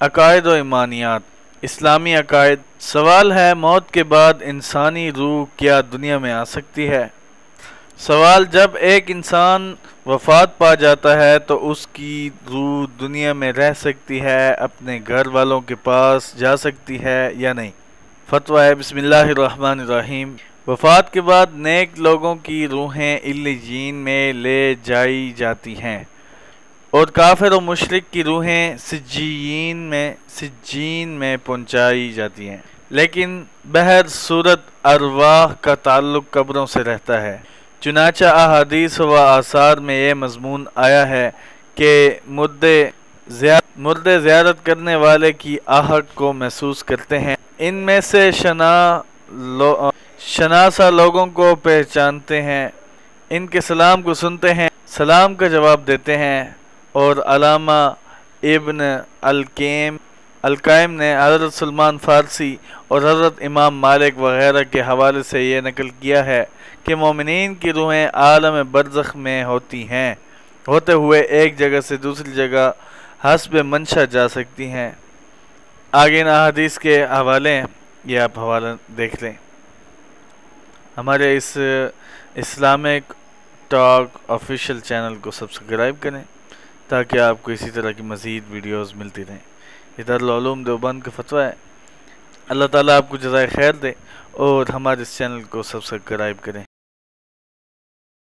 عقائد و ایمانیات، اسلامی عقائد۔ سوال ہے، موت کے بعد انسانی روح کیا دنیا میں آ سکتی ہے؟ سوال، جب ایک انسان وفات پا جاتا ہے تو اس کی روح دنیا میں رہ سکتی ہے، اپنے گھر والوں کے پاس جا سکتی ہے یا نہیں؟ فتویٰ ہے، بسم اللہ الرحمن الرحیم۔ وفات کے بعد نیک لوگوں کی روحیں علیین میں لے جائی جاتی ہیں اور کافر و مشرک کی روحیں سجین میں پہنچائی جاتی ہیں، لیکن بہر صورت ارواح کا تعلق قبروں سے رہتا ہے۔ چنانچہ احادیث و آثار میں یہ مضمون آیا ہے کہ مردے زیارت کرنے والے کی آہٹ کو محسوس کرتے ہیں، ان میں سے شناسا لوگوں کو پہچانتے ہیں، ان کے سلام کو سنتے ہیں، سلام کا جواب دیتے ہیں، اور علامہ ابن القیم نے حضرت سلمان فارسی اور حضرت امام مالک وغیرہ کے حوالے سے یہ نقل کیا ہے کہ مومنین کی روحیں عالم برزخ میں ہوتے ہوئے ایک جگہ سے دوسری جگہ حسب منشا جا سکتی ہیں۔ آگے ان احادیث کے حوالے ہیں، یہ آپ حوالہ دیکھ لیں۔ ہمارے اس اسلامک ٹاک آفیشیل چینل کو سبسکرائب کریں تاکہ آپ کو اسی طرح کی مزید ویڈیوز ملتی رہیں۔ یہ دارالعلوم دیوبند کا فتویٰ ہے۔ اللہ تعالیٰ آپ کو جزائے خیر دے اور ہمارے اس چینل کو سبسکرائب کریں۔